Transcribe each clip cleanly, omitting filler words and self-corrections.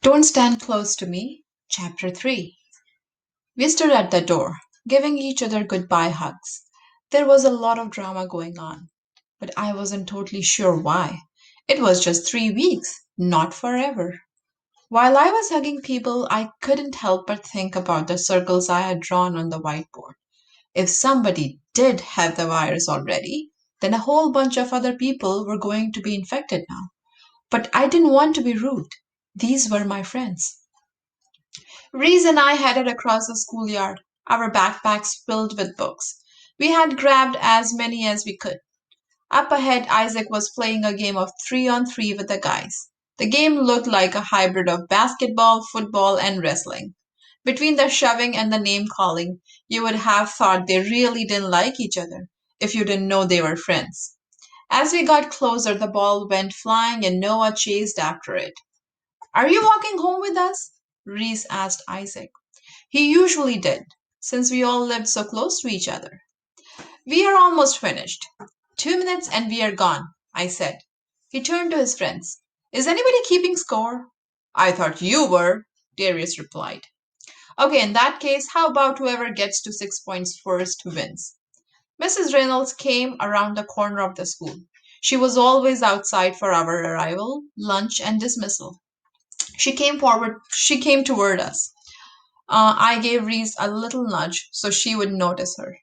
Don't Stand Close to Me, Chapter 3. We stood at the door, giving each other goodbye hugs. There was a lot of drama going on, but I wasn't totally sure why. It was just 3 weeks, not forever. While I was hugging people, I couldn't help but think about the circles I had drawn on the whiteboard. If somebody did have the virus already, then a whole bunch of other people were going to be infected now. But I didn't want to be rude. These were my friends. Reese and I headed across the schoolyard, our backpacks filled with books. We had grabbed as many as we could. Up ahead, Isaac was playing a game of 3-on-3 with the guys. The game looked like a hybrid of basketball, football, and wrestling. Between the shoving and the name calling, you would have thought they really didn't like each other if you didn't know they were friends. As we got closer, the ball went flying and Noah chased after it. Are you walking home with us? Reese asked Isaac. He usually did, since we all lived so close to each other. We are almost finished. 2 minutes and we are gone, I said. He turned to his friends. Is anybody keeping score? I thought you were, Darius replied. Okay, in that case, how about whoever gets to 6 points first wins? Mrs. Reynolds came around the corner of the school. She was always outside for our arrival, lunch, and dismissal. She came toward us. I gave Reese a little nudge so she would notice her.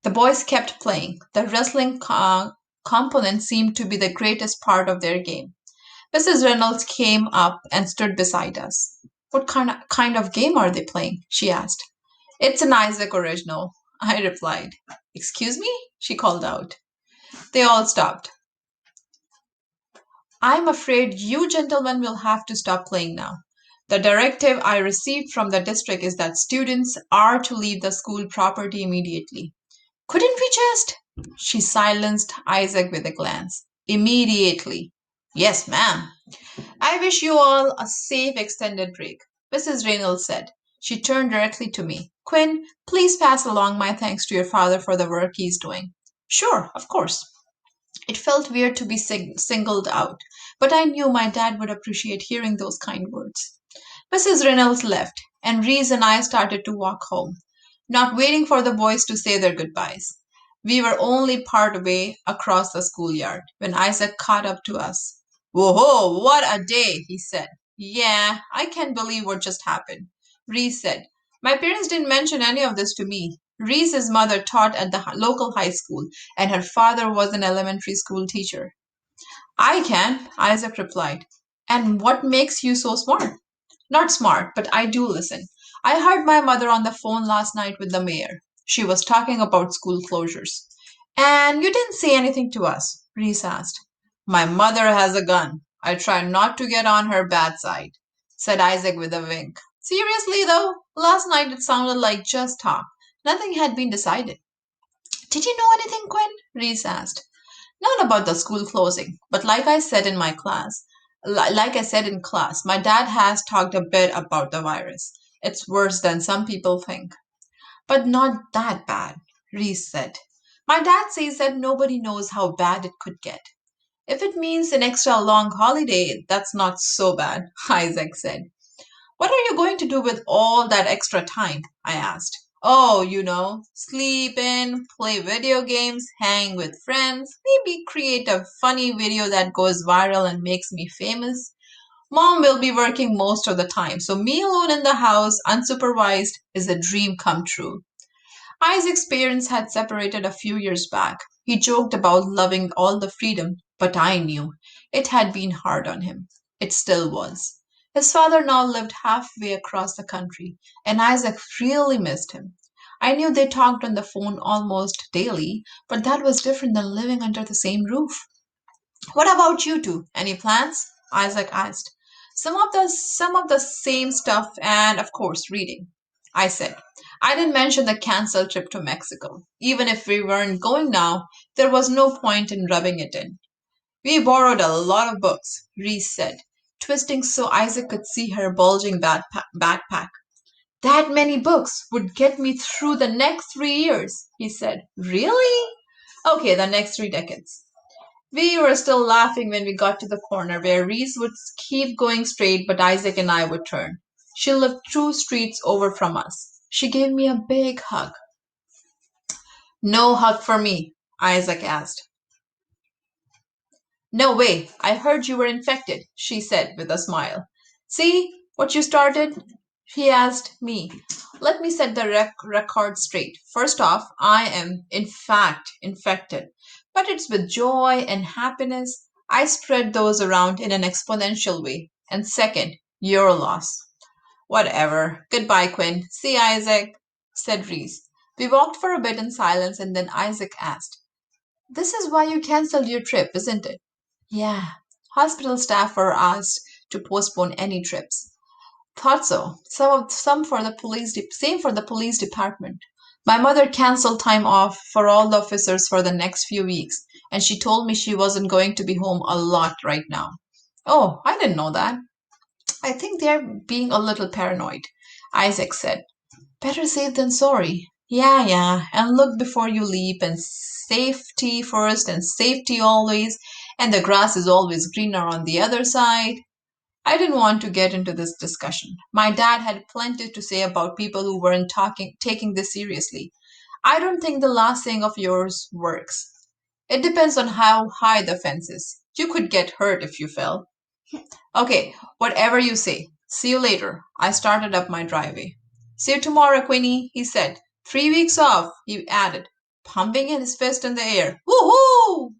The boys kept playing. The wrestling component seemed to be the greatest part of their game. Mrs. Reynolds came up and stood beside us. What kind of game are they playing? She asked. It's an Isaac original, I replied. Excuse me? She called out. They all stopped. I'm afraid you gentlemen will have to stop playing now. The directive I received from the district is that students are to leave the school property immediately. Couldn't we just? She silenced Isaac with a glance. Immediately. Yes, ma'am. I wish you all a safe extended break, Mrs. Reynolds said. She turned directly to me. Quinn, please pass along my thanks to your father for the work he's doing. Sure, of course. It felt weird to be singled out, but I knew my dad would appreciate hearing those kind words. Mrs. Reynolds left, and Reese and I started to walk home, not waiting for the boys to say their goodbyes. We were only part way across the schoolyard when Isaac caught up to us. Whoa, what a day, he said. Yeah, I can't believe what just happened, Reese said. My parents didn't mention any of this to me. Reese's mother taught at the local high school, and her father was an elementary school teacher. I can, Isaac replied. And what makes you so smart? Not smart, but I do listen. I heard my mother on the phone last night with the mayor. She was talking about school closures. And you didn't say anything to us, Reese asked. My mother has a gun. I try not to get on her bad side, said Isaac with a wink. Seriously, though, last night it sounded like just talk. Nothing had been decided. Did you know anything, Quinn? Reese asked. Not about the school closing, but like I said in class, my dad has talked a bit about the virus. It's worse than some people think. But not that bad, Reese said. My dad says that nobody knows how bad it could get. If it means an extra long holiday, that's not so bad, Isaac said. What are you going to do with all that extra time? I asked. Oh, sleep in, play video games, hang with friends, maybe create a funny video that goes viral and makes me famous. Mom will be working most of the time, so me alone in the house, unsupervised, is a dream come true. Isaac's parents had separated a few years back. He joked about loving all the freedom, but I knew it had been hard on him. It still was. His father now lived halfway across the country, and Isaac really missed him. I knew they talked on the phone almost daily, but that was different than living under the same roof. What about you two? Any plans? Isaac asked. Some of the same stuff and of course reading. I said. I didn't mention the canceled trip to Mexico. Even if we weren't going now, there was no point in rubbing it in. We borrowed a lot of books, Reese said, twisting so Isaac could see her bulging backpack. That many books would get me through the next 3 years, he said. Really? Okay, the next 3 decades. We were still laughing when we got to the corner where Reese would keep going straight, but Isaac and I would turn. She lived 2 streets over from us. She gave me a big hug. No hug for me, Isaac asked. No way, I heard you were infected, she said with a smile. See what you started? He asked me. Let me set the record straight. First off, I am, in fact, infected. But it's with joy and happiness. I spread those around in an exponential way. And second, your loss. Whatever. Goodbye, Quinn. See, Isaac, said Reese. We walked for a bit in silence, and then Isaac asked, this is why you canceled your trip, isn't it? Yeah. Hospital staff were asked to postpone any trips. Thought so. Some for the same for the police department. My mother canceled time off for all the officers for the next few weeks, and she told me she wasn't going to be home a lot right now. Oh, I didn't know that. I think they're being a little paranoid, Isaac said. Better safe than sorry. Yeah, yeah, and look before you leap, and safety first, and safety always, and the grass is always greener on the other side. I didn't want to get into this discussion. My dad had plenty to say about people who weren't taking this seriously. I don't think the last saying of yours works. It depends on how high the fence is. You could get hurt if you fell. Okay, whatever you say. See you later. I started up my driveway. See you tomorrow, Queenie, he said. 3 weeks off, he added, pumping his fist in the air. Woohoo!